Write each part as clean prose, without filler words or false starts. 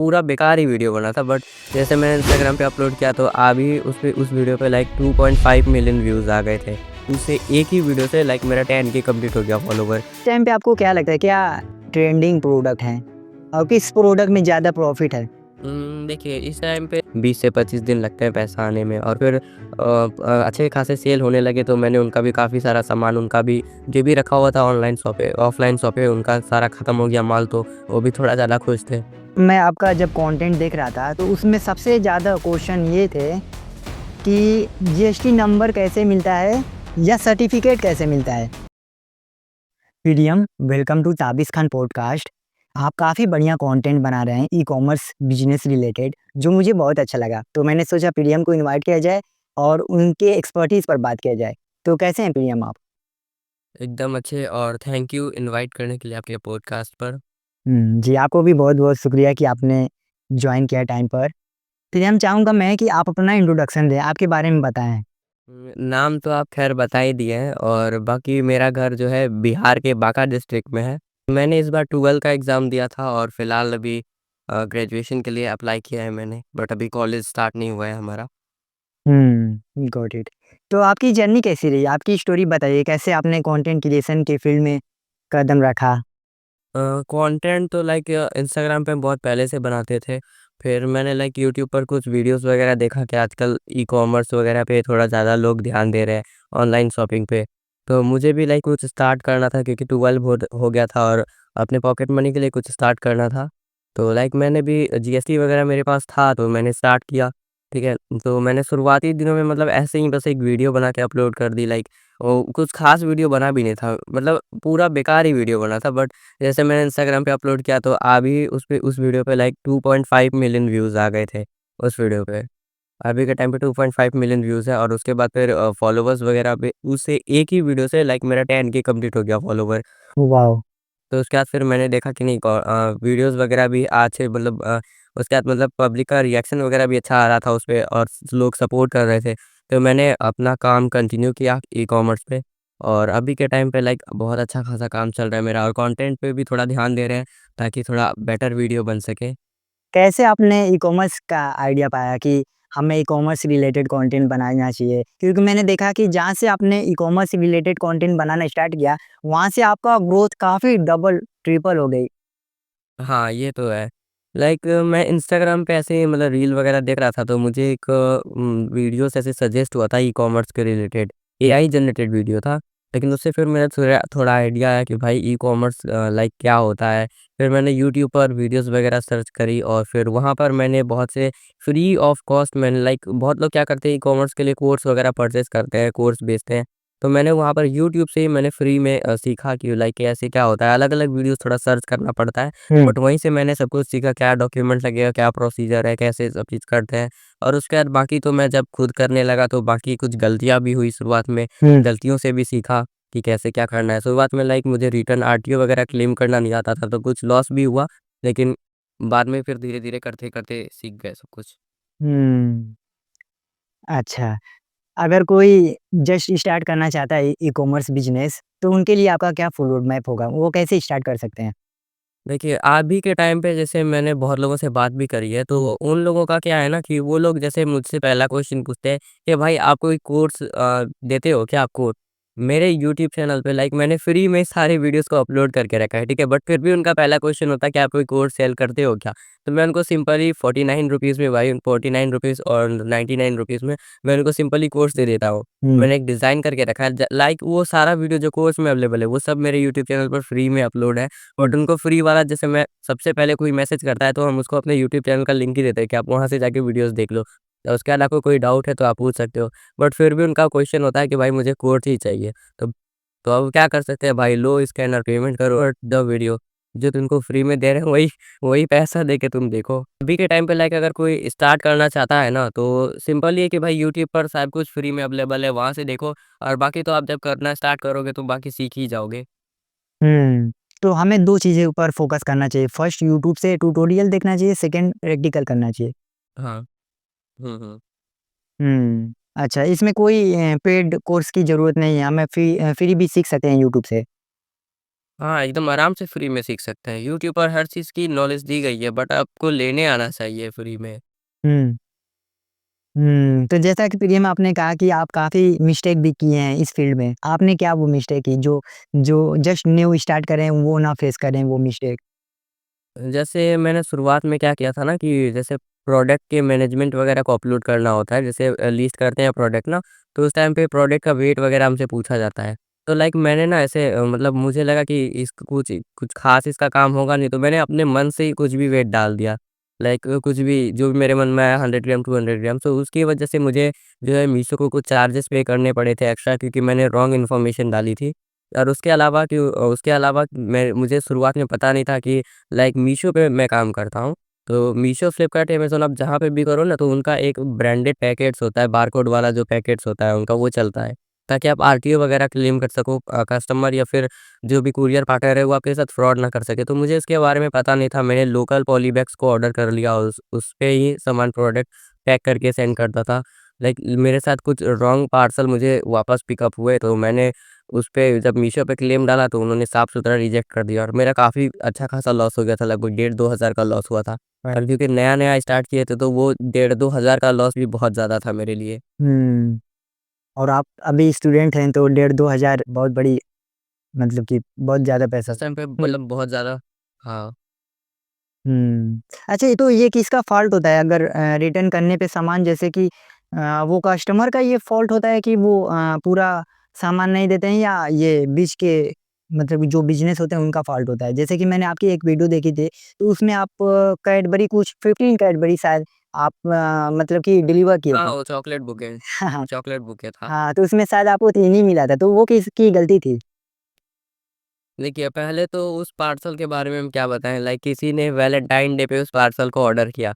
पूरा बेकार ही वीडियो बना था, बट जैसे मैंने इंस्टाग्राम पे अपलोड किया तो अभी उस वीडियो पे लाइक 2.5 मिलियन व्यूज़ आ गए थे। उससे एक ही वीडियो से लाइक मेरा 10K कंप्लीट हो गया फॉलोवर। इस टाइम पे आपको क्या लगता है, क्या ट्रेंडिंग प्रोडक्ट है और किस प्रोडक्ट में ज़्यादा प्रॉफिट है? देखिए इस टाइम पे 20 से 25 दिन लगते हैं पैसा आने में, और फिर अच्छे खासे सेल होने लगे तो मैंने उनका भी काफ़ी सारा सामान, उनका भी जो भी रखा हुआ था ऑनलाइन शॉपे ऑफलाइन शॉपे, उनका सारा ख़त्म हो गया माल, तो वो भी थोड़ा ज़्यादा खुश थे। मैं आपका जब कंटेंट देख रहा था तो उसमें सबसे ज़्यादा क्वेश्चन ये थे कि जीएसटी नंबर कैसे मिलता है या सर्टिफिकेट कैसे मिलता है? PDM, welcome to Tabish Khan podcast. आप काफ़ी बढ़िया कंटेंट बना रहे हैं ई कॉमर्स बिजनेस रिलेटेड, जो मुझे बहुत अच्छा लगा। तो मैंने सोचा पीडीएम को इनवाइट किया जाए और उनके एक्सपर्टीज़ पर बात किया जाए। तो कैसे हैं पीडीएम आप? एकदम अच्छे, और थैंक यू इनवाइट करने के लिए आपके पॉडकास्ट पर। जी, आपको भी बहुत-बहुत शुक्रिया कि आपने जॉइन किया टाइम पर। पीडीएम, चाहूँगा मैं कि आप अपना इंट्रोडक्शन दें, आपके बारे में बताएँ। नाम तो आप ख़ैर बता ही दिए हैं, और बाकी मेरा घर जो है बिहार के बांका डिस्ट्रिक्ट में है। मैंने इस बार 12 का एग्ज़ाम दिया था, और फ़िलहाल अभी ग्रेजुएशन के लिए अप्लाई किया है मैंने, बट अभी कॉलेज स्टार्ट नहीं हुआ है हमारा। Got it. तो आपकी जर्नी कैसी रही? आपकी स्टोरी बताइए, कैसे आपने कंटेंट क्रिएशन के फील्ड में कदम रखा? कंटेंट तो लाइक इंस्टाग्राम पे बहुत पहले से बनाते थे। फिर मैंने लाइक यूट्यूब पर कुछ वीडियोस वगैरह देखा कि आजकल ई-कॉमर्स वगैरह पे थोड़ा ज़्यादा लोग ध्यान दे रहे हैं, ऑनलाइन शॉपिंग पे। तो मुझे भी लाइक कुछ स्टार्ट करना था, क्योंकि 12 हो गया था और अपने पॉकेट मनी के लिए कुछ स्टार्ट करना था। तो लाइक मैंने भी जीएसटी वगैरह मेरे पास था, तो मैंने स्टार्ट किया, ठीक है। तो मैंने शुरुआती दिनों में मतलब ऐसे ही बस एक वीडियो बना के अपलोड कर दी, लाइक कुछ खास वीडियो बना भी नहीं था, मतलब पूरा बेकार ही वीडियो बना था, बट जैसे मैंने इंस्टाग्राम पे अपलोड किया तो अभी उस वीडियो पे लाइक 2.5 मिलियन व्यूज़ आ गए थे उस वीडियो पे। अभी के टाइम पे 2.5 मिलियन व्यूज़ है, और उसके बाद फिर फॉलोवर्स वगैरह पे उससे एक ही वीडियो से लाइक मेरा 10K कंप्लीट हो गया फॉलोवर। वाओ! तो उसके बाद फिर मैंने देखा कि नहीं, वीडियोज़ वगैरह भी अच्छे, मतलब उसके बाद मतलब पब्लिक का रिएक्शन वगैरह भी अच्छा आ रहा था उसपे, और लोग सपोर्ट कर रहे थे। तो मैंने अपना काम कंटिन्यू किया ई-कॉमर्स पे, और अभी के टाइम पे लाइक बहुत अच्छा खासा काम चल रहा है मेरा, और कंटेंट पे भी थोड़ा ध्यान दे रहे हैं ताकि थोड़ा बेटर वीडियो बन सके। कैसे आपने ई-कॉमर्स का आइडिया पाया कि हमें ई-कॉमर्स रिलेटेड कंटेंट बनाना चाहिए? क्योंकि मैंने देखा कि जहाँ से आपने ई-कॉमर्स रिलेटेड कंटेंट बनाना स्टार्ट किया, वहाँ से आपका ग्रोथ काफ़ी डबल, ट्रिपल हो गई। हाँ, ये तो है। लाइक मैं इंस्टाग्राम पे ऐसे ही मतलब रील वगैरह देख रहा था, तो मुझे एक वीडियोस ऐसे सजेस्ट हुआ था ई-कॉमर्स के रिलेटेड। एआई जनरेटेड वीडियो था, लेकिन उससे फिर मेरा थोड़ा थोड़ा आइडिया आया कि भाई ई-कॉमर्स लाइक क्या होता है। फिर मैंने यूट्यूब पर वीडियोस वगैरह सर्च करी, और फिर वहाँ पर मैंने बहुत से फ्री ऑफ कॉस्ट, मैंने लाइक बहुत लोग क्या करते हैं ई-कॉमर्स के लिए कोर्स वगैरह परचेज़ करते हैं, कोर्स बेचते हैं। तो मैंने वहाँ पर यूट्यूब से ही मैंने फ्री में सीखा कि लाइक कैसे क्या होता है। अलग-अलग वीडियोस थोड़ा सर्च करना पड़ता है। हुँ। बट वहीं से मैंने सब कुछ सीखा, क्या डॉक्यूमेंट लगेगा, क्या प्रोसीजर है, कैसे सब चीज़ करते हैं। और उसके बाद बाकी तो मैं जब खुद करने लगा तो बाकी कुछ गलतियाँ भी हुई शुरुआत में, हुँ। गलतियों से भी सीखा कि कैसे क्या करना है। शुरुआत में लाइक मुझे रिटर्न आरटीओ वगैरह क्लेम करना नहीं आता था, तो कुछ लॉस भी हुआ, लेकिन बाद में फिर धीरे-धीरे करते-करते सीख गए सब कुछ। हुँ। अच्छा, अगर कोई जस्ट स्टार्ट करना चाहता है ई-कॉमर्स बिज़नेस, तो उनके लिए आपका क्या फुल रोड मैप होगा? वो कैसे स्टार्ट कर सकते हैं? देखिए, अभी के टाइम पे जैसे मैंने बहुत लोगों से बात भी करी है, तो उन लोगों का क्या है ना कि वो लोग जैसे मुझसे पहला क्वेश्चन पूछते हैं कि भाई आप कोई कोर्स देते हो क्या आपको? मेरे यूट्यूब चैनल पे लाइक मैंने फ्री में सारे वीडियोज़ को अपलोड करके रखा है, ठीक है? बट फिर भी उनका पहला क्वेश्चन होता है कि आप कोई कोर्स सेल करते हो क्या? तो मैं उनको सिंपली ₹49 में, भाई ₹49 और ₹99 में मैं उनको सिंपली कोर्स दे देता हूँ। हुँ। मैंने एक डिज़ाइन करके रखा है, लाइक वो सारा वीडियो जो कोर्स में अवेलेबल है, वो सब मेरे यूट्यूब चैनल पर फ्री में अपलोड है। बट उनको फ्री वाला, जैसे मैं सबसे पहले कोई मैसेज करता है तो हम उसको अपने यूट्यूब चैनल का लिंक ही देते हैं कि आप वहाँ से जाके वीडियोज़ देख लो। और उसके बाद आपको कोई डाउट है तो आप पूछ सकते हो। बट फिर भी उनका क्वेश्चन होता है कि भाई मुझे कोर्स ही चाहिए। तो अब क्या कर सकते हैं भाई, लो स्कैनर पेमेंट करो और द वीडियो। जो तुमको फ्री में दे रहे हैं वही वही पैसा दे के तुम देखो। अभी के टाइम पे लाइक अगर कोई स्टार्ट करना चाहता है ना, तो सिंपल ये है कि भाई यूट्यूब पर सब कुछ फ्री में अवेलेबल है, वहाँ से देखो, और बाकी तो आप जब करना स्टार्ट करोगे तो बाकी सीख ही जाओगे। हुँ। तो हमें 2 चीज़ें ऊपर फ़ोकस करना चाहिए। फर्स्ट, यूट्यूब से ट्यूटोरियल देखना चाहिए, सेकंड प्रैक्टिकल करना चाहिए। हाँ। हुँ, हुँ। अच्छा, इसमें कोई पेड कोर्स की ज़रूरत नहीं है, हमें फ्री भी सीख सकते हैं यूट्यूब से। हाँ, एकदम आराम से फ्री में सीख सकते हैं। यूट्यूब पर हर चीज़ की नॉलेज दी गई है, बट आपको लेने आना चाहिए फ्री में। हुँ। तो जैसा कि प्रिय में आपने कहा कि आप काफ़ी मिस्टेक भी किए हैं इस फ़ील्ड में। आपने क्या वो मिस्टेक की जो जो जस्ट न्यू स्टार्ट कर रहे हैं वो ना फेस करें वो मिस्टेक? जैसे मैंने शुरुआत में क्या किया था ना कि जैसे प्रोडक्ट के मैनेजमेंट वगैरह को अपलोड करना होता है, जैसे लिस्ट करते हैं प्रोडक्ट ना, तो उस टाइम पे प्रोडक्ट का वेट वगैरह हमसे पूछा जाता है। तो लाइक मैंने ना ऐसे मतलब मुझे लगा कि इस कुछ कुछ ख़ास इसका काम होगा नहीं, तो मैंने अपने मन से ही कुछ भी वेट डाल दिया। लाइक कुछ भी जो भी मेरे मन में आया 100 ग्राम, 200 ग्राम, तो उसकी वजह से मुझे जो है मीशो को कुछ चार्जेस पे करने पड़े थे एक्स्ट्रा, क्योंकि मैंने रॉन्ग इन्फॉर्मेशन डाली थी। और उसके अलावा मैं मुझे शुरुआत में पता नहीं था कि लाइक मीशो पे मैं काम करता हूँ। तो मीशो, फ्लिपकार्ट, अमेज़न आप जहाँ पे भी करो ना, तो उनका एक ब्रांडेड पैकेट्स होता है, बारकोड वाला जो पैकेट्स होता है उनका, वो चलता है। ताकि आप आरटीओ वगैरह क्लेम कर सको, कस्टमर या फिर जो भी कूरियर पार्टनर है वो आपके साथ फ्रॉड ना कर सके। तो मुझे इसके बारे में पता नहीं था, मैंने लोकल पॉलीबैग्स को ऑर्डर कर लिया, उस पे ही सामान प्रोडक्ट पैक करके सेंड करता था। लाइक मेरे साथ कुछ रॉन्ग पार्सल मुझे वापस पिकअप हुए, तो मैंने उस पे जब मीशो पे क्लेम डाला तो उन्होंने साफ-सुथरा रिजेक्ट कर दिया और मेरा काफ़ी अच्छा खासा लॉस हो गया था, लगभग डेढ़ 2 हज़ार का लॉस हुआ था। और क्योंकि नया-नया स्टार्ट किए थे, तो वो डेढ़ 2 हज़ार का लॉस भी बहुत ज़्यादा था मेरे लिए। हुँ, और आप अभी स्टूडेंट हैं तो डेढ़ 2 हज़ार बहुत बड़ी मतलब कि बहुत ज़्यादा पैसा। उस टाइम पे हुँ। मतलब बहुत ज़्यादा। हाँ। अच्छा, ये तो ये किसका फ़ॉल्ट होता है अगर रिटर्न करने पे सामान जैसे कि वो कस्टमर का ये फ़ॉल्ट होता है कि वो पूरा सामान नहीं देते हैं या ये बीच के मतलब जो बिज़नेस होते हैं उनका फ़ॉल्ट होता है? जैसे कि मैंने आपकी एक वीडियो देखी थी, तो उसमें आप कैडबरी कुछ 15 कैडबरी शायद आप मतलब कि डिलीवर किए हाँ, थे। वो चॉकलेट बुके, हाँ, हाँ। चॉकलेट बुके था। हाँ, तो उसमें शायद आपको 3 ही मिला था, तो वो किसकी गलती थी? देखिए, पहले तो उस पार्सल के बारे में हम क्या बताएँ, लाइक किसी ने वैलेंटाइन डे पे उस पार्सल को ऑर्डर किया।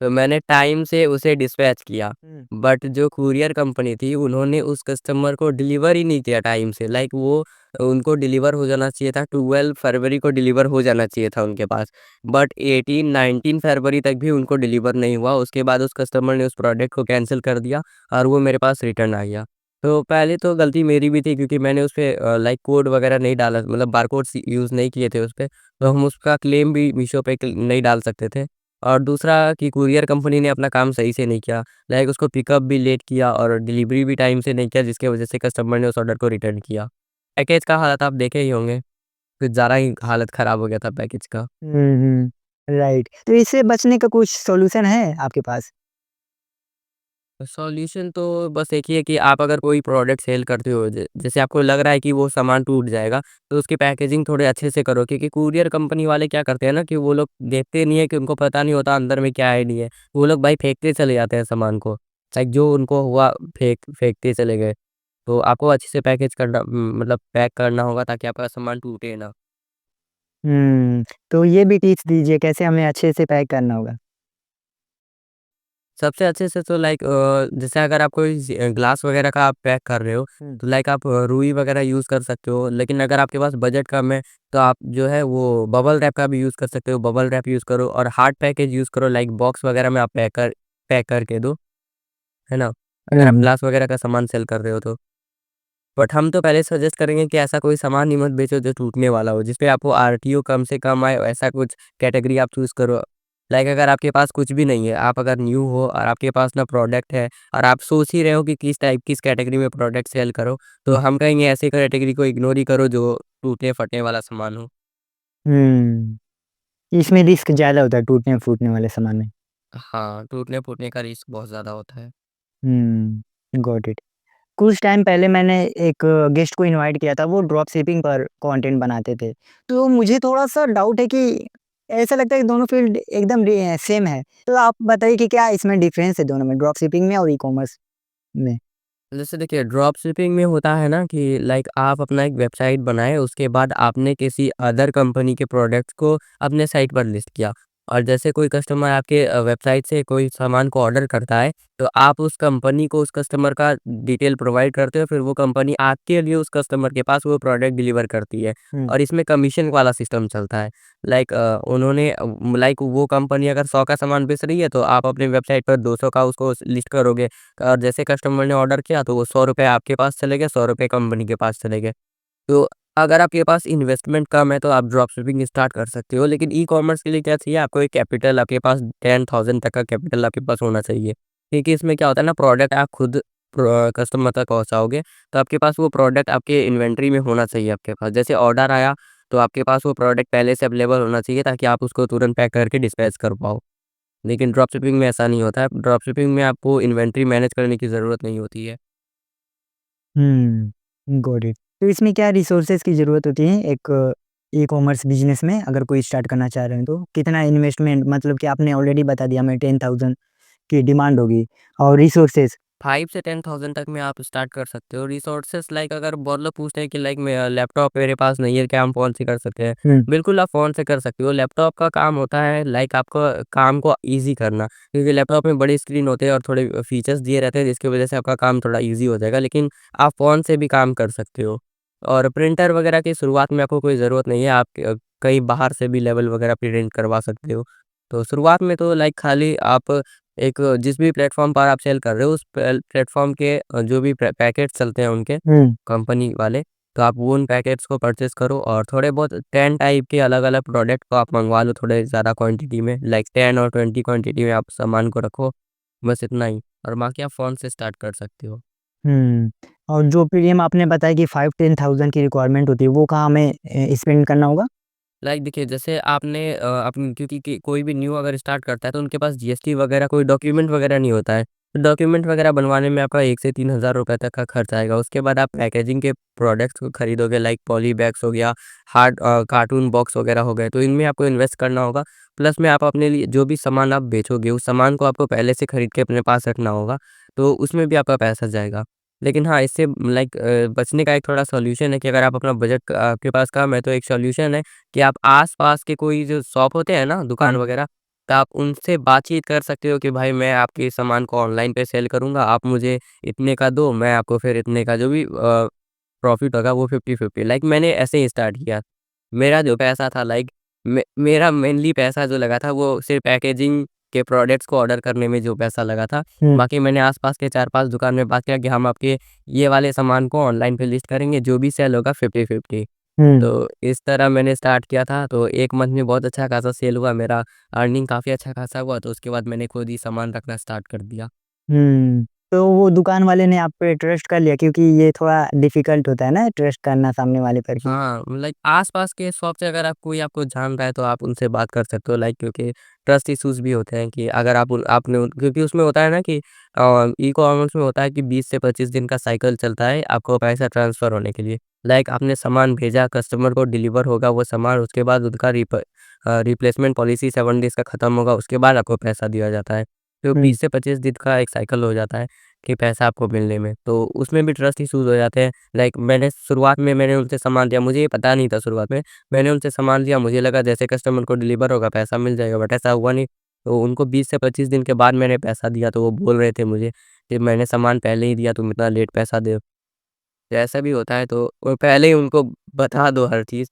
तो मैंने टाइम से उसे डिस्पैच किया, हुँ। बट जो कूरियर कंपनी थी उन्होंने उस कस्टमर को डिलीवर ही नहीं किया टाइम से। लाइक वो उनको डिलीवर हो जाना चाहिए था, 12 फरवरी को डिलीवर हो जाना चाहिए था उनके पास, बट 18-19 फरवरी तक भी उनको डिलीवर नहीं हुआ। उसके बाद उस कस्टमर ने उस प्रोडक्ट को कैंसिल कर दिया और वो मेरे पास रिटर्न आ गया। तो पहले तो गलती मेरी भी थी, क्योंकि मैंने उसपे लाइक कोड वगैरह नहीं डाला, मतलब बारकोड्स यूज़ नहीं किए थे उसपे, तो हम उसका क्लेम भी मीशो पे नहीं डाल सकते थे। और दूसरा कि कूरियर कंपनी ने अपना काम सही से नहीं किया, लाइक उसको पिकअप भी लेट किया और डिलीवरी भी टाइम से नहीं किया, जिसकी वजह से कस्टमर ने उस ऑर्डर को रिटर्न किया। पैकेज का हालत आप देखे ही होंगे, कुछ ज़्यादा ही हालत ख़राब हो गया था पैकेज का। राइट। तो इससे बचने का कुछ सॉल्यूशन है आपके पास? सॉल्यूशन तो बस एक ही है कि आप अगर कोई प्रोडक्ट सेल करते हो, जैसे आपको लग रहा है कि वो सामान टूट जाएगा, तो उसकी पैकेजिंग थोड़े अच्छे से करो, क्योंकि कूरियर कंपनी वाले क्या करते हैं ना कि वो लोग देखते नहीं है, कि उनको पता नहीं होता अंदर में क्या है नहीं है। वो लोग भाई फेंकते चले जाते हैं सामान को, लाइक जो उनको हुआ फेंकते चले गए। तो आपको अच्छे से पैकेज करना मतलब पैक करना होगा, ताकि आपका सामान टूटे ना। तो ये भी टिप्स दीजिए कैसे हमें अच्छे से पैक करना होगा? सबसे अच्छे से तो लाइक जैसे अगर आप कोई ग्लास वगैरह का आप पैक कर रहे हो, हुँ। तो लाइक आप रुई वगैरह यूज़ कर सकते हो। लेकिन अगर आपके पास बजट कम है, तो आप जो है वो बबल रैप का भी यूज़ कर सकते हो। बबल रैप यूज़ करो और हार्ड पैकेज यूज़ करो, लाइक बॉक्स वगैरह में आप पैक करके दो, है ना? हुँ, अगर आप हुँ। ग्लास वगैरह का सामान सेल कर रहे हो तो। बट हम तो पहले सजेस्ट करेंगे कि ऐसा कोई सामान ही मत बेचो जो टूटने वाला हो, जिसपे आपको आरटीओ कम से कम आए, ऐसा कुछ कैटेगरी आप चूज़ करो। लाइक अगर आपके पास कुछ भी नहीं है, आप अगर न्यू हो और आपके पास ना प्रोडक्ट है और आप सोच ही रहे हो कि किस कैटेगरी में प्रोडक्ट सेल करो, तो हम कहेंगे ऐसी कैटेगरी को इग्नोर ही करो जो टूटने-फटने वाला सामान हो। हुँ। इसमें रिस्क ज़्यादा होता है टूटने-फूटने वाले सामान में। हाँ, टूटने-फूटने का रिस्क बहुत ज़्यादा होता है। Got it. कुछ टाइम पहले मैंने एक गेस्ट को इनवाइट किया था, वो ड्रॉप शिपिंग पर कंटेंट बनाते थे। तो मुझे थोड़ा-सा डाउट है कि ऐसा लगता है कि दोनों फ़ील्ड एकदम सेम है। तो आप बताइए कि क्या इसमें डिफ़रेंस है दोनों में, ड्रॉप शिपिंग में और ई-कॉमर्स में? जैसे देखिए, ड्रॉप शिपिंग में होता है ना कि लाइक आप अपना एक वेबसाइट बनाए, उसके बाद आपने किसी अदर कंपनी के प्रोडक्ट्स को अपने साइट पर लिस्ट किया, और जैसे कोई कस्टमर आपके वेबसाइट से कोई सामान को ऑर्डर करता है, तो आप उस कंपनी को उस कस्टमर का डिटेल प्रोवाइड करते हो, फिर वो कंपनी आपके लिए उस कस्टमर के पास वो प्रोडक्ट डिलीवर करती है। हुँ, और इसमें कमीशन वाला सिस्टम चलता है। लाइक उन्होंने लाइक वो कंपनी अगर 100 का सामान बेच रही है, तो आप अपनी वेबसाइट पर 200 का उसको लिस्ट करोगे, और जैसे कस्टमर ने ऑर्डर किया तो वो ₹100 आपके पास चले गए, ₹100 कंपनी के पास चले गए। तो अगर आपके पास इन्वेस्टमेंट कम है तो आप ड्रॉप शिपिंग स्टार्ट कर सकते हो, लेकिन ई कॉमर्स के लिए क्या चाहिए आपको, एक कैपिटल आपके पास 10,000 तक का कैपिटल आपके पास होना चाहिए। क्योंकि इसमें क्या होता है ना, प्रोडक्ट आप खुद कस्टमर तक पहुँचाओगे, तो आपके पास वो प्रोडक्ट आपके इन्वेंट्री में होना चाहिए आपके पास। जैसे ऑर्डर आया तो आपके पास वो प्रोडक्ट पहले से अवेलेबल होना चाहिए ताकि आप उसको तुरंत पैक करके डिस्पैच कर पाओ। लेकिन ड्रॉप शिपिंग में ऐसा नहीं होता है, ड्रॉप शिपिंग में आपको इन्वेंट्री मैनेज करने की ज़रूरत नहीं होती है। Got it. तो इसमें क्या रिसोर्सेज़ की ज़रूरत होती है एक ई-कॉमर्स बिज़नेस में अगर कोई स्टार्ट करना चाह रहे हैं तो? कितना इन्वेस्टमेंट मतलब कि आपने ऑलरेडी बता दिया हमें 10,000 की डिमांड होगी और रिसोर्सेज़ 5 से 10,000 तक में आप स्टार्ट कर सकते हो। रिसोर्सेज़ लाइक अगर बहुत लोग पूछते हैं कि लाइक मैं लैपटॉप मेरे पास नहीं है, क्या हम फ़ोन से कर सकते हैं? हुँ, बिल्कुल आप फ़ोन से कर सकते हो। लैपटॉप का काम होता है लाइक आपको काम को ईज़ी करना, क्योंकि लैपटॉप में बड़ी स्क्रीन होते हैं और थोड़े फीचर्स दिए रहते हैं जिसकी वज़ह से आपका काम थोड़ा ईज़ी हो जाएगा। लेकिन आप फ़ोन से भी काम कर सकते हो। और प्रिंटर वग़ैरह की शुरुआत में आपको कोई ज़रूरत नहीं है। आप कहीं बाहर से भी लेवल वग़ैरह प्रिंट करवा सकते हो। तो शुरुआत में तो लाइक खाली आप एक जिस भी प्लेटफ़ॉर्म पर आप सेल कर रहे हो उस प्लेटफ़ॉर्म के जो भी पैकेट्स चलते हैं उनके हुँ, कंपनी वाले, तो आप वो उन पैकेट्स को परचेज़ करो और थोड़े बहुत 10 टाइप के अलग-अलग प्रोडक्ट को आप मँगवा लो थोड़े ज़्यादा क्वांटिटी में, लाइक 10 और 20 क्वांटिटी में आप सामान को रखो, बस इतना ही, और बाकी आप फ़ोन से स्टार्ट कर सकते हो। हुँ। और जो प्रीमियम आपने बताया कि 5-10,000 की रिक्वायरमेंट होती है, वो कहाँ हमें स्पेंड करना होगा? लाइक देखिए, जैसे आपने अपन क्योंकि कोई भी न्यू अगर स्टार्ट करता है तो उनके पास जीएसटी वगैरह कोई डॉक्यूमेंट वगैरह नहीं होता है। तो डॉक्यूमेंट वगैरह बनवाने में आपका 1 से 3,000 रुपए तक का खर्च आएगा। उसके बाद आप पैकेजिंग के प्रोडक्ट्स को खरीदोगे, लाइक पॉली बैग्स हो गया, कार्टून बॉक्स वगैरह हो गए, तो इनमें आपको इन्वेस्ट करना होगा। प्लस में आप अपने लिए जो भी सामान आप बेचोगे उस सामान को आपको पहले से खरीद के अपने पास रखना होगा, तो उसमें भी आपका पैसा जाएगा। लेकिन हाँ, इससे लाइक बचने का एक थोड़ा सॉल्यूशन है कि अगर आप अपना बजट आपके पास कम है तो एक सॉल्यूशन है कि आप आस-पास के कोई जो शॉप होते हैं ना, दुकान वगैरह, तो आप उनसे बातचीत कर सकते हो कि भाई मैं आपके सामान को ऑनलाइन पे सेल करूँगा, आप मुझे इतने का दो, मैं आपको फिर इतने का जो भी प्रॉफ़िट होगा वो 50-50, लाइक मैंने ऐसे ही स्टार्ट किया। मेरा जो पैसा था लाइक मेरा मेनली पैसा जो लगा था वो सिर्फ़ पैकेजिंग के प्रोडक्ट्स को ऑर्डर करने में जो पैसा लगा था। हुँ, बाकी मैंने आस-पास के 4-5 दुकान में बात किया कि हम आपके ये वाले सामान को ऑनलाइन पे लिस्ट करेंगे, जो भी सेल होगा 50-50। हुँ। तो इस तरह मैंने स्टार्ट किया था, तो 1 मंथ में बहुत अच्छा खासा सेल हुआ, मेरा अर्निंग काफ़ी अच्छा खासा हुआ, तो उसके बाद मैंने खुद ही सामान रखना स्टार्ट कर दिया। तो वो दुकान वाले ने आप पे ट्रस्ट कर लिया क्योंकि ये थोड़ा डिफ़िकल्ट होता है ना ट्रस्ट करना सामने वाले पर कि हाँ, लाइक आस-पास के शॉप से अगर आप कोई आपको जान रहा है तो आप उनसे बात कर सकते हो, लाइक क्योंकि ट्रस्ट इश्यूज़ भी होते हैं कि अगर आप आपने क्योंकि उसमें होता है ना कि ई-कॉमर्स में होता है कि 20 से 25 दिन का साइकिल चलता है आपको पैसा ट्रांसफ़र होने के लिए। लाइक आपने सामान भेजा, कस्टमर को डिलीवर होगा वो सामान, उसके बाद उनका रिप्लेसमेंट पॉलिसी 7 डेज़ का खत्म होगा, उसके बाद आपको पैसा दिया जाता है। तो हुँ, 20 से 25 दिन का एक साइकिल हो जाता है कि पैसा आपको मिलने में, तो उसमें भी ट्रस्ट इश्यूज़ हो जाते हैं। लाइक मैंने शुरुआत में मैंने उनसे सामान लिया, मुझे ये पता नहीं था शुरुआत में, मैंने उनसे सामान लिया, मुझे लगा जैसे कस्टमर को डिलीवर होगा पैसा मिल जाएगा, बट ऐसा हुआ नहीं। तो उनको 20 से 25 दिन के बाद मैंने पैसा दिया, तो वो बोल रहे थे मुझे कि मैंने सामान पहले ही दिया, तुम इतना लेट पैसा दे, तो ऐसा भी होता है, तो पहले ही उनको बता दो हर चीज़।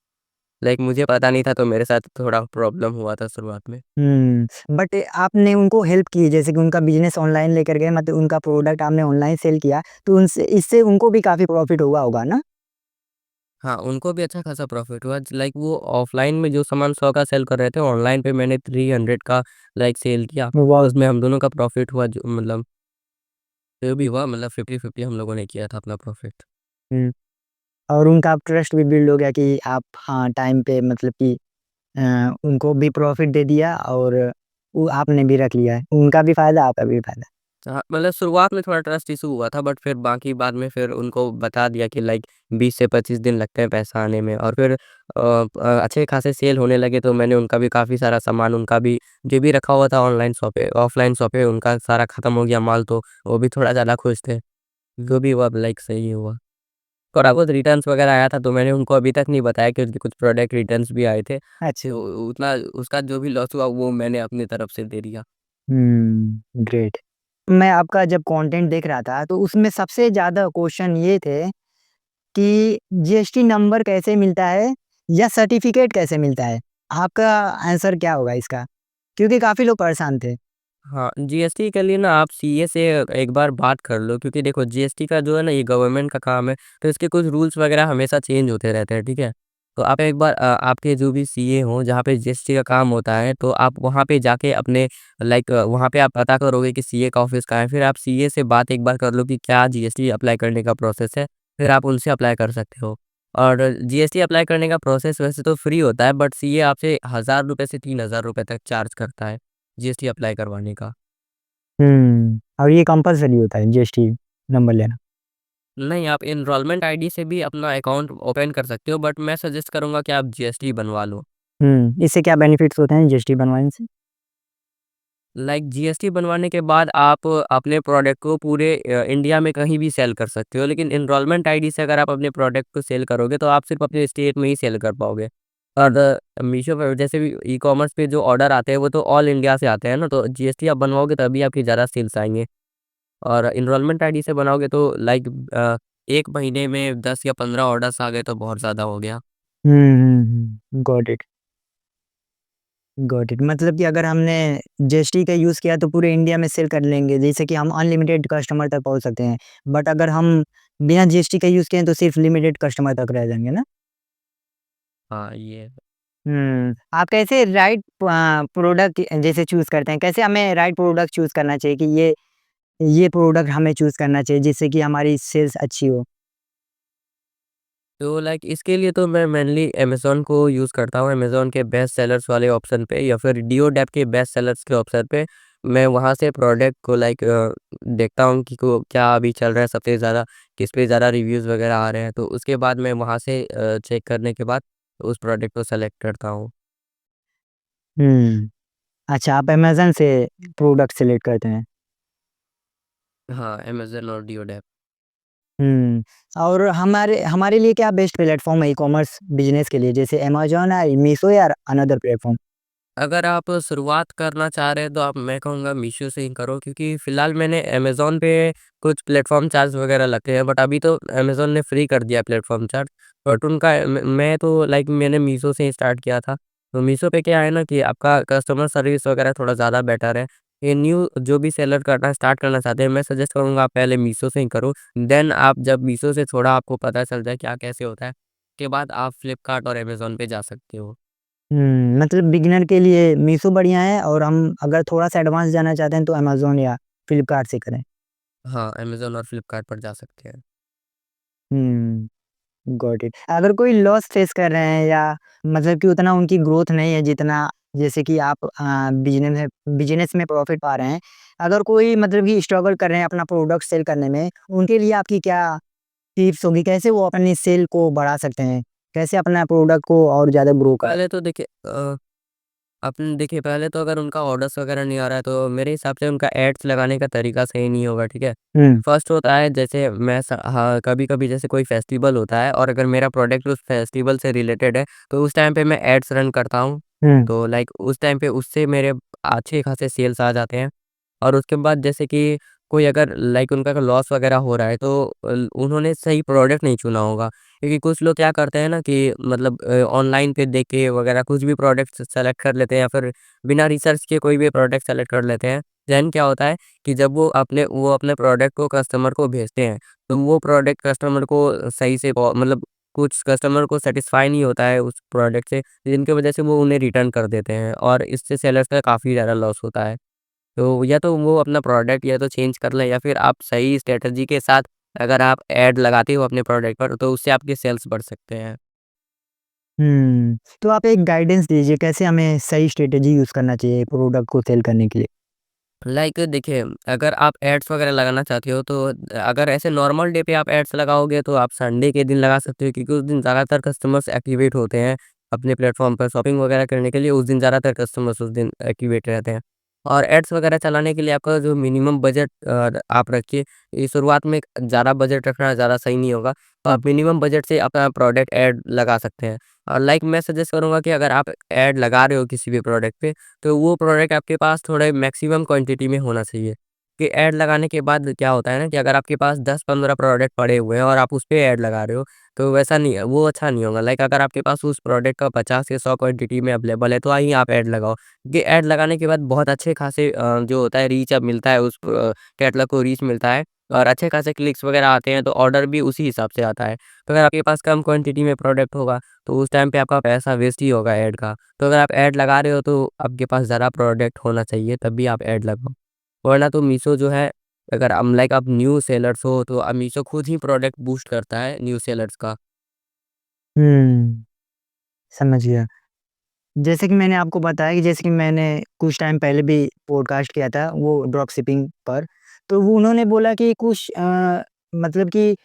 लाइक मुझे पता नहीं था तो मेरे साथ थोड़ा प्रॉब्लम हुआ था शुरुआत में। बट आपने उनको हेल्प की जैसे कि उनका बिज़नेस ऑनलाइन लेकर गए मतलब उनका प्रोडक्ट आपने ऑनलाइन सेल किया, तो उनसे इससे उनको भी काफ़ी प्रॉफ़िट हुआ होगा ना? हाँ, उनको भी अच्छा खासा प्रॉफ़िट हुआ, लाइक वो ऑफ़लाइन में जो सामान 100 का सेल कर रहे थे, ऑनलाइन पे मैंने 300 का लाइक सेल किया, तो वाह! उसमें हम दोनों का प्रॉफ़िट हुआ, जो मतलब जो भी हुआ, मतलब 50-50 हम लोगों ने किया था अपना प्रॉफ़िट। हुँ, और उनका ट्रस्ट भी बिल्ड हो गया कि आप हाँ, टाइम पे मतलब कि उनको भी प्रॉफ़िट दे दिया और वो आपने भी रख लिया है। उनका भी फ़ायदा, आपका भी फ़ायदा। हाँ, मतलब शुरुआत में थोड़ा ट्रस्ट इश्यू हुआ था, बट फिर बाकी बाद में फिर उनको बता दिया कि लाइक 20 से 25 दिन लगते हैं पैसा आने में, और फिर अच्छे खासे सेल होने लगे, तो मैंने उनका भी काफ़ी सारा सामान, उनका भी जो भी रखा हुआ था ऑनलाइन शॉप पे, ऑफ़लाइन शॉप पे, उनका सारा खत्म हो गया माल, तो वो भी थोड़ा ज़्यादा खुश थे। जो भी हुआ लाइक सही हुआ। थोड़ा बहुत रिटर्न्स वगैरह आया था, तो मैंने उनको अभी तक नहीं बताया क्योंकि कुछ प्रोडक्ट रिटर्न्स भी आए थे। अच्छा। तो उतना उसका जो भी लॉस हुआ वो मैंने अपनी तरफ से दे दिया। ग्रेट। मैं आपका जब कंटेंट देख रहा था, तो उसमें सबसे ज़्यादा क्वेश्चन ये थे कि जीएसटी नंबर कैसे मिलता है या सर्टिफ़िकेट कैसे मिलता है? आपका आंसर क्या होगा इसका? क्योंकि काफ़ी लोग परेशान थे। हाँ, जीएसटी के लिए ना आप सीए से एक बार बात कर लो, क्योंकि देखो जीएसटी का जो है ना ये गवर्नमेंट का काम है, तो इसके कुछ रूल्स वगैरह हमेशा चेंज होते रहते हैं, ठीक है? तो आप एक बार आपके जो भी सीए हो जहाँ पे जीएसटी का काम होता है, तो आप वहाँ पे जाके अपने वहाँ पे आप पता करोगे कि सीए का ऑफिस कहाँ है, फिर आप सीए से बात एक बार कर लो कि क्या जीएसटी अप्लाई करने का प्रोसेस है, फिर आप उनसे अप्लाई कर सकते हो। और जीएसटी अप्लाई करने का प्रोसेस वैसे तो फ्री होता है, बट सीए आपसे ₹1000 से ₹3000 तक चार्ज करता है जीएसटी अप्लाई करवाने का। और ये कंपल्सरी होता है जीएसटी नंबर लेना? नहीं, आप एनरोलमेंट आईडी से भी अपना अकाउंट ओपन कर सकते हो, बट मैं सजेस्ट करूँगा कि आप जीएसटी बनवा लो। इससे क्या बेनिफिट्स होते हैं जीएसटी बनवाने से? जीएसटी बनवाने के बाद आप अपने प्रोडक्ट को पूरे इंडिया में कहीं भी सेल कर सकते हो, लेकिन एनरोलमेंट आईडी से अगर आप अपने प्रोडक्ट को सेल करोगे, तो आप सिर्फ़ अपने स्टेट में ही सेल कर पाओगे। और मीशो पे जैसे भी ई-कॉमर्स पे जो ऑर्डर आते हैं, वो तो ऑल इंडिया से आते हैं ना, तो जीएसटी आप बनवाओगे तभी आपकी ज़्यादा सेल्स आएँगे। और एनरोलमेंट आईडी से बनाओगे तो 1 महीने में 10 या 15 ऑर्डर्स आ गए तो बहुत ज़्यादा हो गया। Got it, got it. मतलब कि अगर हमने जीएसटी का यूज़ किया तो पूरे इंडिया में सेल कर लेंगे, जैसे कि हम अनलिमिटेड कस्टमर तक पहुँच सकते हैं। बट अगर हम बिना जीएसटी का यूज़ किए तो सिर्फ़ लिमिटेड कस्टमर तक रह जाएँगे ना? हाँ, ये आप कैसे राइट प्रोडक्ट जैसे चूज़ करते हैं? कैसे हमें राइट प्रोडक्ट चूज़ करना चाहिए कि ये प्रोडक्ट हमें चूज़ करना चाहिए जिससे कि हमारी सेल्स अच्छी हो? तो इसके लिए तो मैं मेनली अमेज़न को यूज़ करता हूँ। अमेज़न के बेस्ट सेलर्स वाले ऑप्शन पे या फिर डिओडेप के बेस्ट सेलर्स के ऑप्शन पे मैं वहाँ से प्रोडक्ट को देखता हूँ कि को क्या अभी चल रहा है सबसे ज़्यादा, किस पे ज़्यादा रिव्यूज़ वगैरह आ रहे हैं। तो उसके बाद मैं वहाँ से चेक करने के बाद उस प्रोडक्ट को सेलेक्ट करता हूँ। हुँ। अच्छा, आप अमेज़न से प्रोडक्ट सेलेक्ट करते हैं। हाँ, अमेज़न और डिओडेप। हुँ। और हमारे हमारे लिए क्या बेस्ट प्लेटफ़ॉर्म है ई-कॉमर्स बिज़नेस के लिए? जैसे अमेज़न है, मीशो या अनदर प्लेटफ़ॉर्म? अगर आप शुरुआत करना चाह रहे हैं तो आप मैं कहूँगा मीशो से ही करो, क्योंकि फ़िलहाल मैंने अमेज़न पे कुछ प्लेटफ़ॉर्म चार्ज वग़ैरह लगते हैं, बट अभी तो अमेज़न ने फ्री कर दिया प्लेटफ़ॉर्म चार्ज। बट उनका मैं तो मैंने मीशो से ही स्टार्ट किया था। तो मीशो पे क्या है ना कि आपका कस्टमर सर्विस वग़ैरह थोड़ा ज़्यादा बेटर है। ये न्यू जो भी सेलर करना स्टार्ट करना चाहते हैं, मैं सजेस्ट करूँगा आप पहले मीशो से ही करो। देन आप जब मीशो से थोड़ा आपको पता चल जाए क्या कैसे होता है, उसके बाद आप फ्लिपकार्ट और अमेज़न पे जा सकते हो। मतलब बिगिनर के लिए मीशो बढ़िया है और हम अगर थोड़ा-सा एडवांस जाना चाहते हैं तो अमेज़न या फ्लिपकार्ट से करें। हाँ, अमेज़न और फ्लिपकार्ट पर जा सकते हैं। हुँ। Got it. अगर कोई लॉस फेस कर रहे हैं या मतलब कि उतना उनकी ग्रोथ नहीं है जितना जैसे कि आप बिज़नेस में प्रॉफ़िट पा रहे हैं। अगर कोई मतलब कि स्ट्रगल कर रहे हैं अपना प्रोडक्ट सेल करने में, उनके लिए आपकी क्या टिप्स होगी? कैसे वो अपनी सेल को बढ़ा सकते हैं? कैसे अपना प्रोडक्ट को और ज़्यादा ग्रो करें? पहले तो देखिए अपन देखिए पहले तो अगर उनका ऑर्डर्स वगैरह नहीं आ रहा है तो मेरे हिसाब से उनका एड्स लगाने का तरीका सही नहीं होगा, ठीक है? हुँ, फर्स्ट होता है जैसे हाँ, कभी-कभी जैसे कोई फेस्टिवल होता है और अगर मेरा प्रोडक्ट उस फेस्टिवल से रिलेटेड है, तो उस टाइम पे मैं एड्स रन करता हूँ। हुँ, तो उस टाइम पे उससे मेरे अच्छे खासे सेल्स आ जाते हैं। और उसके बाद जैसे कि कोई अगर उनका अगर लॉस वगैरह हो रहा है तो उन्होंने सही प्रोडक्ट नहीं चुना होगा। क्योंकि कुछ लोग क्या करते हैं ना कि ऑनलाइन पे देख के वगैरह कुछ भी प्रोडक्ट सेलेक्ट कर लेते हैं या फिर बिना रिसर्च के कोई भी प्रोडक्ट सेलेक्ट कर लेते हैं। देन क्या होता है कि जब वो अपने प्रोडक्ट को कस्टमर को भेजते हैं, तो वो प्रोडक्ट कस्टमर को सही से कुछ कस्टमर को सैटिस्फाई नहीं होता है उस प्रोडक्ट से, जिनकी वजह से वो उन्हें रिटर्न कर देते हैं और इससे सेलर्स का काफ़ी ज़्यादा लॉस होता है। तो या तो वो अपना प्रोडक्ट या तो चेंज कर लें या फिर आप सही स्ट्रैटेजी के साथ अगर आप ऐड लगाते हो अपने प्रोडक्ट पर तो उससे आपके सेल्स बढ़ सकते हैं। तो आप एक गाइडेंस दीजिए कैसे हमें सही स्ट्रैटेजी यूज़ करना चाहिए प्रोडक्ट को सेल करने के लिए? देखिए, अगर आप एड्स वगैरह लगाना चाहते हो तो अगर ऐसे नॉर्मल डे पे आप एड्स लगाओगे तो आप संडे के दिन लगा सकते हो, क्योंकि उस दिन ज़्यादातर कस्टमर्स एक्टिवेट होते हैं अपने प्लेटफ़ॉर्म पर शॉपिंग वगैरह करने के लिए, उस दिन ज़्यादातर कस्टमर्स उस दिन एक्टिवेट रहते हैं। और एड्स वगैरह चलाने के लिए आपका जो मिनिमम बजट आप रखिए, ये शुरुआत में ज़्यादा बजट रखना ज़्यादा सही नहीं होगा। तो आप मिनिमम बजट से अपना प्रोडक्ट ऐड लगा सकते हैं। और मैं सजेस्ट करूँगा कि अगर आप ऐड लगा रहे हो किसी भी प्रोडक्ट पे, तो वो प्रोडक्ट आपके पास थोड़े मैक्सिमम क्वांटिटी में होना चाहिए। कि ऐड लगाने के बाद क्या होता है ना कि अगर आपके पास 10-15 प्रोडक्ट पड़े हुए हैं और आप उस पे ऐड लगा रहे हो, तो वैसा नहीं है, वो अच्छा नहीं होगा। लाइक अगर आपके पास उस प्रोडक्ट का 50 या 100 क्वांटिटी में अवेलेबल है, तो ही आप ऐड लगाओ। क्योंकि ऐड लगाने के बाद बहुत अच्छे खासे जो होता है रीच अब मिलता है, उस कैटलॉग को रीच मिलता है और अच्छे खासे क्लिक्स वगैरह आते हैं, तो ऑर्डर भी उसी हिसाब से आता है। तो अगर आपके पास कम क्वांटिटी में प्रोडक्ट होगा, तो उस टाइम पे आपका पैसा वेस्ट ही होगा ऐड का। तो अगर आप ऐड लगा रहे हो, तो आपके पास ज़्यादा प्रोडक्ट होना चाहिए, तब भी आप ऐड लगाओ। वरना तो मीशो जो है, अगर लाइक आप न्यू सेलर्स हो, तो मीशो खुद ही प्रोडक्ट बूस्ट करता है न्यू सेलर्स का। हुँ, समझ गया। जैसे कि मैंने आपको बताया कि जैसे कि मैंने कुछ टाइम पहले भी पॉडकास्ट किया था वो ड्रॉप शिपिंग पर, तो वो उन्होंने बोला कि कुछ मतलब कि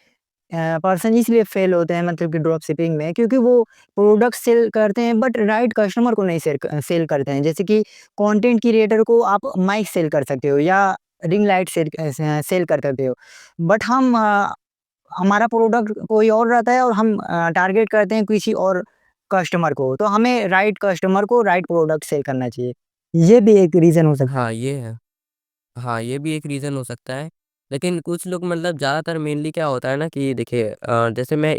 पर्सन इसलिए फेल होते हैं मतलब कि ड्रॉप शिपिंग में क्योंकि वो प्रोडक्ट सेल करते हैं बट राइट कस्टमर को नहीं सेल करते हैं। जैसे कि कंटेंट क्रिएटर को आप माइक सेल कर सकते हो या रिंग लाइट सेल कर सकते हो। बट हमारा प्रोडक्ट कोई और रहता है और हम टारगेट करते हैं किसी और कस्टमर को, तो हमें राइट कस्टमर को राइट प्रोडक्ट सेल करना चाहिए। ये भी एक रीज़न हो सकता हाँ, ये है। हाँ, ये भी एक रीज़न हो सकता है। लेकिन कुछ लोग मतलब ज़्यादातर मेनली क्या होता है ना कि देखिए जैसे मैं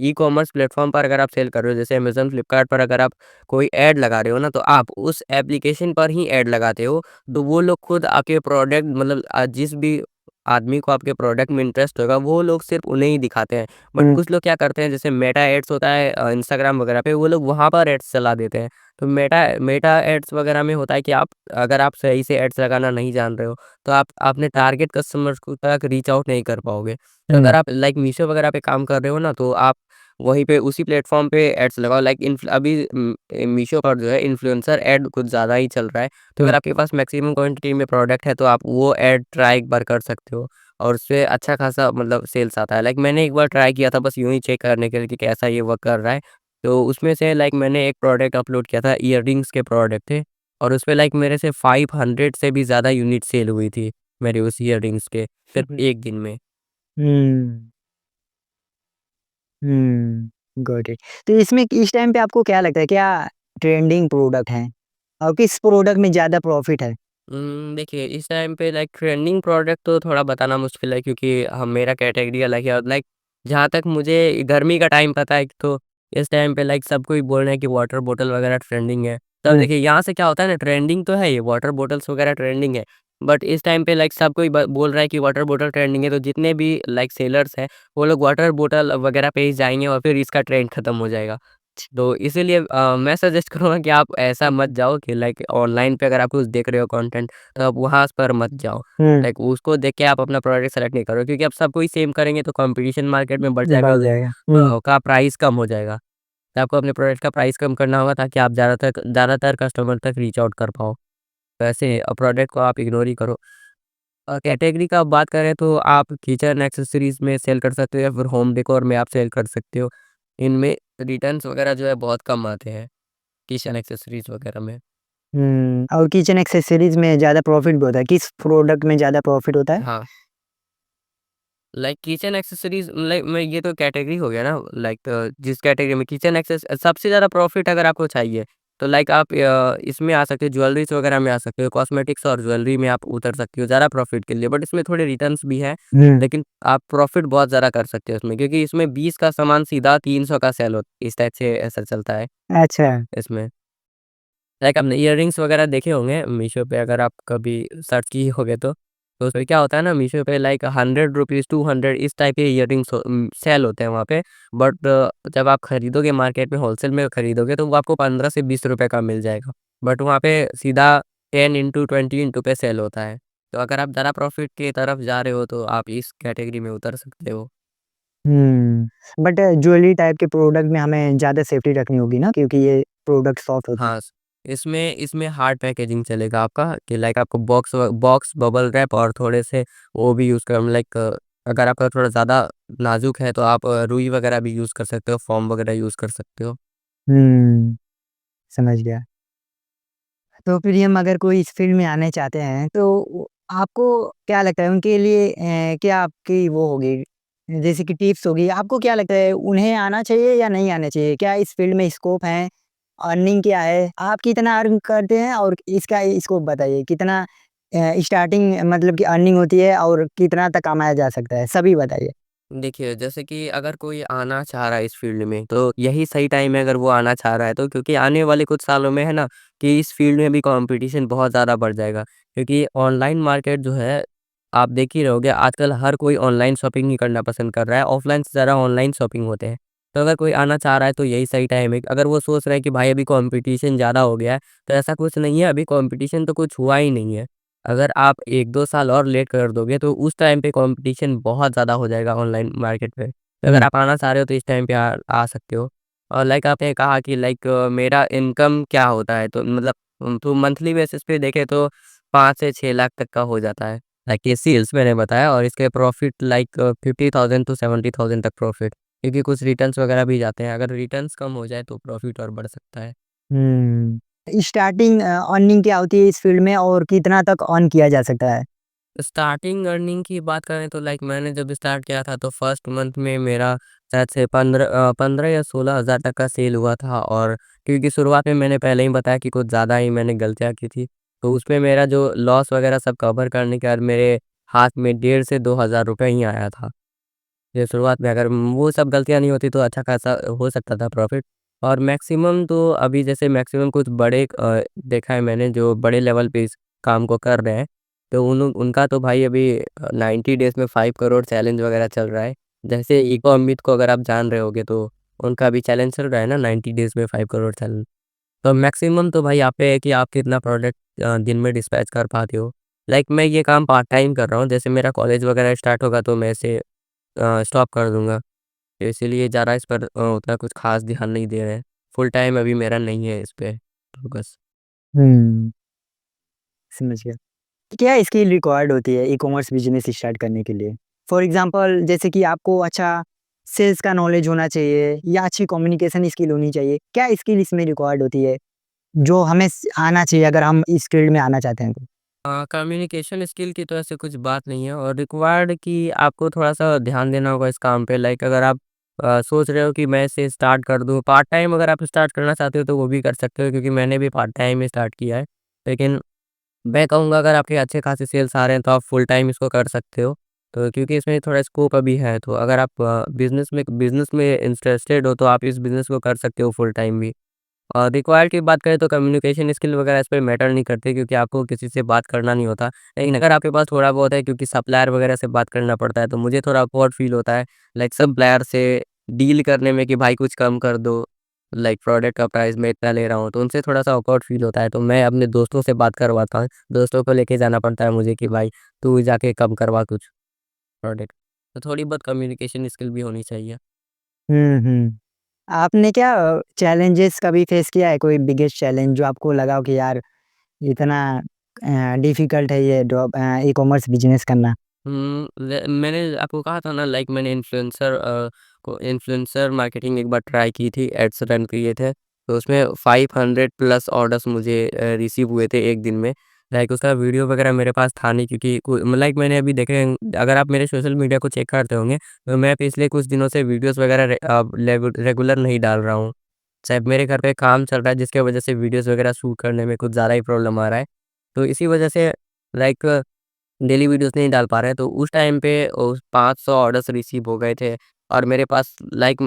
ई-कॉमर्स प्लेटफ़ॉर्म पर अगर आप सेल कर रहे हो, जैसे अमेज़न, फ्लिपकार्ट पर अगर आप कोई ऐड लगा रहे हो ना, तो आप उस एप्लीकेशन पर ही ऐड लगाते हो। तो वो लोग खुद आपके प्रोडक्ट मतलब जिस भी आदमी को आपके प्रोडक्ट में इंटरेस्ट होगा, वो लोग सिर्फ़ उन्हें ही दिखाते हैं। बट है। कुछ लोग क्या करते हैं, जैसे मेटा एड्स होता है इंस्टाग्राम वगैरह पे, वो लोग वहाँ पर एड्स चला देते हैं। तो मेटा मेटा एड्स वगैरह में होता है कि आप अगर आप सही से एड्स लगाना नहीं जान रहे हो, तो आप अपने टारगेट कस्टमर्स को तक रीच आउट नहीं कर पाओगे। तो हुँ, अगर आप लाइक मीशो वगैरह पे काम कर रहे हो ना, तो आप वहीं पे उसी प्लेटफ़ॉर्म पे एड्स लगाओ। लाइक अभी मीशो पर जो है इन्फ्लुएंसर ऐड कुछ ज़्यादा ही चल रहा है। तो हुँ, अगर आपके पास मैक्सिमम क्वांटिटी में प्रोडक्ट है, तो आप वो ऐड ट्राई एक बार कर सकते हो और उससे अच्छा खासा मतलब सेल्स आता है। लाइक मैंने एक बार ट्राई किया था बस यूँ ही चेक करने के लिए कि कैसा ये वर्क कर रहा है। तो उसमें से लाइक मैंने एक प्रोडक्ट अपलोड किया था, इयररिंग्स के प्रोडक्ट थे और उसपे लाइक मेरे से 500 से भी ज़्यादा यूनिट सेल हुई थी। मेरे उस इयररिंग्स के सिर्फ़ हुँ, 1 दिन में। हुँ, हुँ, गॉट इट। तो इसमें इस टाइम पे आपको क्या लगता है क्या ट्रेंडिंग प्रोडक्ट हैं? और किस प्रोडक्ट में ज़्यादा प्रॉफ़िट है? देखिए इस टाइम पे लाइक ट्रेंडिंग प्रोडक्ट तो थोड़ा बताना मुश्किल है क्योंकि हम मेरा कैटेगरी अलग है और लाइक जहाँ तक मुझे गर्मी का टाइम पता है तो इस टाइम पे लाइक सब कोई बोल रहे हैं कि वाटर बॉटल वगैरह ट्रेंडिंग है। तब हुँ, देखिए यहाँ से क्या होता है ना ट्रेंडिंग तो है ये वाटर बॉटल्स वगैरह ट्रेंडिंग है। बट इस टाइम पे लाइक सब कोई बोल रहा है कि वाटर बॉटल ट्रेंडिंग है तो जितने भी लाइक सेलर्स हैं वो लोग वाटर बॉटल वगैरह पे ही जाएँगे और फिर इसका ट्रेंड खत्म हो जाएगा। तो इसीलिए मैं सजेस्ट करूँगा कि आप ऐसा मत जाओ कि लाइक ऑनलाइन पे अगर आप कुछ देख रहे हो कंटेंट तो आप वहाँ पर मत जाओ। हुँ, लाइक उसको देख के आप अपना प्रोडक्ट सेलेक्ट नहीं करो क्योंकि अब सब कोई सेम करेंगे तो कंपटीशन मार्केट में बढ़ जाएगा बढ़ और जाएगा। हुँ, का प्राइस कम हो जाएगा। तो आपको अपने प्रोडक्ट का प्राइस कम करना होगा ताकि आप ज़्यादातर कस्टमर तक रीच आउट कर पाओ। वैसे प्रोडक्ट को आप इग्नोर ही करो। कैटेगरी का आप बात करें तो आप किचन एक्सेसरीज़ में सेल कर सकते हो या फिर होम डेकोर में आप सेल कर सकते हो। इनमें रिटर्न्स वगैरह जो है बहुत कम आते हैं, किचन एक्सेसरीज़ वगैरह में। हुँ, और किचन एक्सेसरीज़ में ज़्यादा प्रॉफ़िट भी होता है। किस प्रोडक्ट में ज़्यादा प्रॉफ़िट होता है? हाँ, लाइक किचन एक्सेसरीज़ लाइक मैं ये तो कैटेगरी हो गया ना लाइक जिस कैटेगरी में किचन सबसे ज़्यादा प्रॉफ़िट अगर आपको चाहिए, तो लाइक आप इसमें आ सकते हो ज्वेलरीज़ वगैरह में आ सकते हो, कॉस्मेटिक्स और ज्वेलरी में आप उतर सकते हो ज़्यादा प्रॉफ़िट के लिए। बट इसमें थोड़े रिटर्न्स भी हैं, हुँ, लेकिन आप प्रॉफ़िट बहुत ज़्यादा कर सकते हो इसमें क्योंकि इसमें 20 का सामान सीधा 300 का सेल हो इस टाइप से ऐसा चलता है अच्छा। इसमें। लाइक आपने इयररिंग्स वगैरह देखे होंगे मीशो पे अगर आप कभी सर्च किए होंगे तो उसमें क्या होता है ना मीशो पे लाइक 100 रुपीज़ 200 इस टाइप के इयररिंग्स सेल होते हैं वहाँ पे। बट जब आप खरीदोगे मार्केट में होलसेल में खरीदोगे तो वो आपको 15 से 20 रुपए का मिल जाएगा। बट वहाँ पे सीधा 10 इंटू 20 इंटू पे सेल होता है। तो अगर आप ज़्यादा प्रॉफिट की तरफ जा रहे हो तो आप इस कैटेगरी में उतर सकते हो। हुँ, बट ज्वेलरी टाइप के प्रोडक्ट में हमें ज़्यादा सेफ्टी रखनी होगी ना क्योंकि ये प्रोडक्ट सॉफ्ट होते हैं। हाँ, इसमें इसमें हार्ड पैकेजिंग चलेगा आपका कि लाइक आपको बॉक्स, बबल रैप और थोड़े से वो भी यूज़ कर लाइक अगर आपका थोड़ा ज़्यादा नाज़ुक है तो आप रुई वगैरह भी यूज़ कर सकते हो, फ़ोम वगैरह यूज़ कर सकते हो। हुँ, समझ गया। तो फिर हम अगर कोई इस फ़ील्ड में आने चाहते हैं, तो आपको क्या लगता है उनके लिए क्या आपकी वो होगी, जैसे कि टिप्स होगी, आपको क्या लगता है उन्हें आना चाहिए या नहीं आना चाहिए? क्या इस फ़ील्ड में स्कोप है? अर्निंग क्या है? आप कितना अर्न करते हैं और इसका स्कोप बताइए, कितना स्टार्टिंग मतलब कि अर्निंग होती है और कितना तक कमाया जा सकता है? सभी बताइए। देखिए, जैसे कि अगर कोई आना चाह रहा है इस फ़ील्ड में, तो यही सही टाइम है अगर वो आना चाह रहा है तो, क्योंकि आने वाले कुछ सालों में है ना कि इस फ़ील्ड में भी कॉम्पिटिशन बहुत ज़्यादा बढ़ जाएगा। क्योंकि ऑनलाइन मार्केट जो है, आप देख ही रहोगे आजकल हर कोई ऑनलाइन शॉपिंग ही करना पसंद कर रहा है, ऑफ़लाइन से ज़्यादा ऑनलाइन शॉपिंग होते हैं। तो अगर कोई आना चाह रहा है तो यही सही टाइम है। अगर वो सोच रहा है कि भाई अभी कॉम्पिटिशन ज़्यादा हो गया है, तो ऐसा कुछ नहीं है, अभी कॉम्पिटिशन तो कुछ हुआ ही नहीं है। अगर आप 1-2 साल और लेट कर दोगे तो उस टाइम पे कॉम्पिटिशन बहुत ज़्यादा हो जाएगा ऑनलाइन मार्केट में। तो अगर हुँ, आप आना चाह रहे हो तो इस टाइम पे आ सकते हो। और लाइक आपने कहा कि लाइक मेरा इनकम क्या होता है, तो मतलब तो मंथली बेसिस पे देखें तो 5 से 6 लाख तक का हो जाता है। लाइक ये सेल्स मैंने बताया, और इसके प्रॉफिट लाइक 50,000 टू 70,000 तक प्रॉफिट, क्योंकि कुछ रिटर्न्स वगैरह भी जाते हैं। अगर रिटर्न्स कम हो जाए तो प्रॉफिट और बढ़ सकता है। हुँ। स्टार्टिंग अर्निंग क्या होती है इस फ़ील्ड में और कितना तक अर्न किया जा सकता है? स्टार्टिंग अर्निंग की बात करें तो लाइक मैंने जब स्टार्ट किया था तो फर्स्ट मंथ में मेरा शायद से 15 या 16,000 तक का सेल हुआ था। और क्योंकि शुरुआत में मैंने पहले ही बताया कि कुछ ज़्यादा ही मैंने गलतियाँ की थी, तो उसमें मेरा जो लॉस वगैरह सब कवर करने के बाद मेरे हाथ में 1,500 से 2,000 रुपये ही आया था। ये शुरुआत में अगर वो सब गलतियाँ नहीं होती तो अच्छा खासा हो सकता था प्रॉफ़िट। और मैक्सिमम तो अभी जैसे मैक्सिमम कुछ बड़े देखा है मैंने जो बड़े लेवल पे इस काम को कर रहे हैं, तो उनका तो भाई अभी 90 डेज़ में 5 करोड़ चैलेंज वगैरह चल रहा है। जैसे इको अमित को अगर आप जान रहे होंगे तो उनका अभी चैलेंज चल रहा है ना 90 डेज़ में 5 करोड़ चैलेंज। तो मैक्सिमम तो भाई आप पे है कि आप कितना प्रोडक्ट दिन में डिस्पैच कर पाते हो। लाइक मैं ये काम पार्ट टाइम कर रहा हूँ, जैसे मेरा कॉलेज वगैरह स्टार्ट होगा तो मैं इसे स्टॉप कर दूँगा। तो इसीलिए ज़्यादा इस पर उतना कुछ ख़ास ध्यान नहीं दे रहे हैं। फुल टाइम अभी मेरा नहीं है इस पे फ़ोकस। हुँ, समझ गया। क्या स्किल रिक्वायर्ड होती है ई-कॉमर्स बिज़नेस स्टार्ट करने के लिए? फॉर एग्ज़ाम्पल जैसे कि आपको अच्छा सेल्स का नॉलेज होना चाहिए या अच्छी कम्युनिकेशन स्किल होनी चाहिए। क्या स्किल इसमें रिक्वायर्ड होती है, जो हमें आना चाहिए अगर हम इस फील्ड में आना चाहते हैं तो? कम्युनिकेशन स्किल की तो ऐसे कुछ बात नहीं है, और रिक्वायर्ड कि आपको थोड़ा-सा ध्यान देना होगा इस काम पे। लाइक अगर आप सोच रहे हो कि मैं इसे स्टार्ट कर दूँ, पार्ट टाइम अगर आप स्टार्ट करना चाहते हो तो वो भी कर सकते हो, क्योंकि मैंने भी पार्ट टाइम ही स्टार्ट किया है। लेकिन मैं कहूँगा अगर आपके अच्छे खासे सेल्स आ रहे हैं तो आप फुल टाइम इसको कर सकते हो। तो क्योंकि इसमें थोड़ा स्कोप अभी है, तो अगर आप बिज़नेस में इंटरेस्टेड हो तो आप इस बिज़नेस को कर सकते हो फुल टाइम भी। और रिक्वायर्ड की बात करें तो कम्युनिकेशन स्किल वगैरह इस पे मैटर नहीं करते, क्योंकि आपको किसी से बात करना नहीं होता। लेकिन अगर आपके पास थोड़ा बहुत है, क्योंकि सप्लायर वगैरह से बात करना पड़ता है, तो मुझे थोड़ा ऑकवर्ड फ़ील होता है लाइक सप्लायर से डील करने में कि भाई कुछ कम कर दो। लाइक प्रोडक्ट का प्राइस मैं इतना ले रहा हूँ, तो उनसे थोड़ा-सा ऑकवर्ड फ़ील होता है, तो मैं अपने दोस्तों से बात करवाता हूँ। दोस्तों को लेके जाना पड़ता है मुझे कि भाई तू जाके कम करवा कुछ प्रोडक्ट। तो थोड़ी बहुत कम्युनिकेशन स्किल भी होनी चाहिए। हुँ, हुँ। आपने क्या चैलेंजेस कभी फेस किया है, कोई बिगेस्ट चैलेंज जो आपको लगा हो कि यार इतना डिफ़िकल्ट है ये ई-कॉमर्स बिज़नेस करना? मैंने आपको कहा था ना लाइक मैंने इन्फ्लुएंसर मार्केटिंग एक बार ट्राई की थी, एड्स रन किए थे। तो उसमें 500 प्लस ऑर्डर्स मुझे रिसीव हुए थे एक दिन में। लाइक उसका वीडियो वगैरह मेरे पास था नहीं, क्योंकि लाइक मैंने अभी देखे हैं, अगर आप मेरे सोशल मीडिया को चेक करते होंगे तो मैं पिछले कुछ दिनों से वीडियोस वगैरह रेगुलर नहीं डाल रहा हूँ। शायद मेरे घर पे काम चल रहा है जिसकी वजह से वीडियोस वगैरह शूट करने में कुछ ज़्यादा ही प्रॉब्लम आ रहा है। तो इसी वजह से लाइक डेली वीडियोस नहीं डाल पा रहे हैं, तो उस टाइम पे उस 500 ऑर्डर्स रिसीव हो गए थे, और मेरे पास लाइक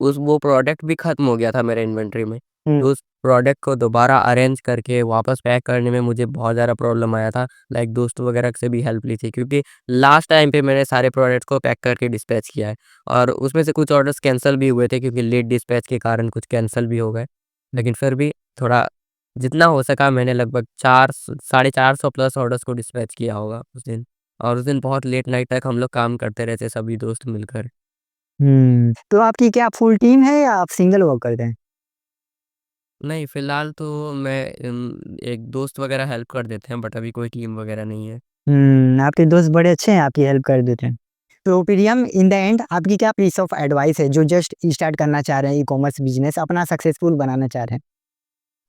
उस वो प्रोडक्ट भी ख़त्म हो गया था मेरे इन्वेंटरी में। हुँ, तो उस प्रोडक्ट को दोबारा अरेंज करके वापस पैक करने में मुझे बहुत ज़्यादा प्रॉब्लम आया था। लाइक दोस्तों वगैरह से भी हेल्प ली थी, क्योंकि लास्ट टाइम पे मैंने सारे प्रोडक्ट्स को पैक करके डिस्पैच किया है, और उसमें से कुछ ऑर्डर्स कैंसल भी हुए थे, क्योंकि लेट डिस्पैच के कारण कुछ कैंसल भी हो गए। लेकिन फिर भी थोड़ा जितना हो सका मैंने लगभग 4 साढ़े 400 प्लस ऑर्डर्स को डिस्पैच किया होगा उस दिन। और उस दिन बहुत लेट नाइट तक हम लोग काम करते रहते सभी दोस्त मिलकर। हुँ। तो आपकी क्या फुल टीम है या आप सिंगल वर्क करते हैं? नहीं, फ़िलहाल तो मैं एक दोस्त वगैरह हेल्प कर देते हैं, बट अभी कोई टीम वगैरह नहीं है। आपके दोस्त बड़े अच्छे हैं, आपकी हेल्प कर देते हैं। तो प्रियम इन द एंड आपकी क्या पीस ऑफ एडवाइस है जो जस्ट स्टार्ट करना चाह रहे हैं ई-कॉमर्स बिज़नेस अपना सक्सेसफुल बनाना चाह रहे हैं?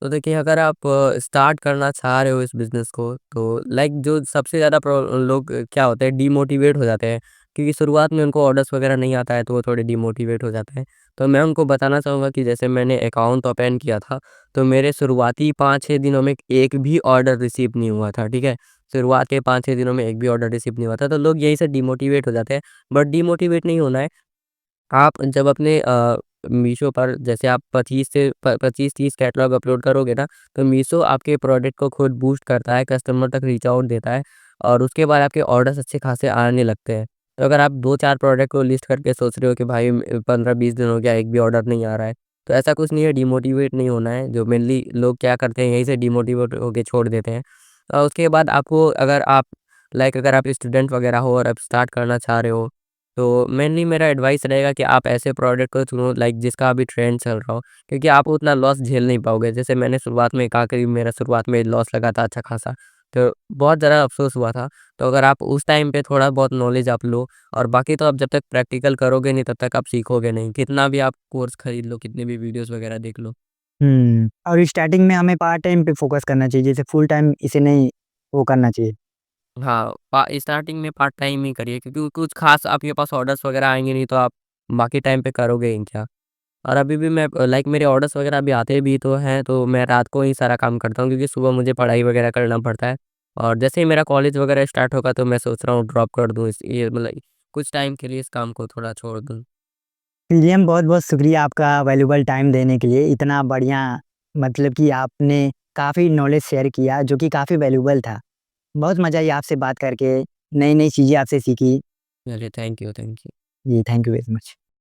तो देखिए, अगर आप स्टार्ट करना चाह रहे हो इस बिज़नेस को, तो लाइक जो सबसे ज़्यादा लोग क्या होते हैं, डीमोटिवेट हो जाते हैं, क्योंकि शुरुआत में उनको ऑर्डर्स वगैरह नहीं आता है तो वो थोड़े डीमोटिवेट हो जाते हैं। तो मैं उनको बताना चाहूँगा कि जैसे मैंने अकाउंट ओपन किया था, तो मेरे शुरुआती 5-6 दिनों में एक भी ऑर्डर रिसीव नहीं हुआ था, ठीक है? शुरुआत के 5-6 दिनों में एक भी ऑर्डर रिसीव नहीं हुआ था, तो लोग यहीं से डिमोटिवेट हो जाते हैं। बट डिमोटिवेट नहीं होना है। आप जब अपने मीशो पर जैसे आप 25-30 कैटलॉग अपलोड करोगे ना, तो मीशो आपके प्रोडक्ट को खुद बूस्ट करता है, कस्टमर तक रीच आउट देता है और उसके बाद आपके ऑर्डर्स अच्छे खासे आने लगते हैं। तो अगर आप 2-4 प्रोडक्ट को लिस्ट करके सोच रहे हो कि भाई 15-20 दिन हो गया, एक भी ऑर्डर नहीं आ रहा है, तो ऐसा कुछ नहीं है, डिमोटिवेट नहीं होना है। जो मेनली लोग क्या करते हैं, यहीं से डिमोटिवेट होके छोड़ देते हैं। उसके बाद आपको अगर आप स्टूडेंट वगैरह हो और आप स्टार्ट करना चाह रहे हो, तो मेनली मेरा एडवाइस रहेगा कि आप ऐसे प्रोडक्ट को चुनो लाइक जिसका अभी ट्रेंड चल रहा हो, क्योंकि आप उतना लॉस झेल नहीं पाओगे। जैसे मैंने शुरुआत में कहा कि मेरा शुरुआत में लॉस लगा था अच्छा खासा, तो बहुत ज़्यादा अफ़सोस हुआ था। तो अगर आप उस टाइम पे थोड़ा बहुत नॉलेज आप लो और बाकी तो आप जब तक प्रैक्टिकल करोगे नहीं तब तक आप सीखोगे नहीं। कितना भी आप कोर्स खरीद लो, कितने भी वीडियोज़ वगैरह देख लो। और स्टार्टिंग में हमें पार्ट टाइम पे फ़ोकस करना चाहिए, जैसे फुल टाइम इसे नहीं वो करना चाहिए। हाँ, पा स्टार्टिंग में पार्ट टाइम ही करिए, क्योंकि कुछ ख़ास आपके पास ऑर्डर्स वगैरह आएँगे नहीं तो आप बाकी टाइम पे करोगे ही क्या? और अभी भी मैं लाइक मेरे ऑर्डर्स वगैरह अभी आते भी तो हैं, तो मैं रात को ही सारा काम करता हूँ, क्योंकि सुबह मुझे पढ़ाई वगैरह करना पड़ता है। और जैसे ही मेरा कॉलेज वगैरह स्टार्ट होगा तो मैं सोच रहा हूँ ड्रॉप कर दूँ, इस ये मतलब कुछ टाइम के लिए इस काम को थोड़ा छोड़ दूँ। विलियम, बहुत-बहुत शुक्रिया आपका वैल्यूएबल टाइम देने के लिए। इतना बढ़िया मतलब कि आपने काफ़ी नॉलेज शेयर किया जो कि काफ़ी वैल्यूएबल था। बहुत मज़ा आई आपसे बात करके, नई-नई चीज़ें आपसे सीखी। चलिए, थैंक यू, थैंक यू। जी, थैंक यू वेरी मच।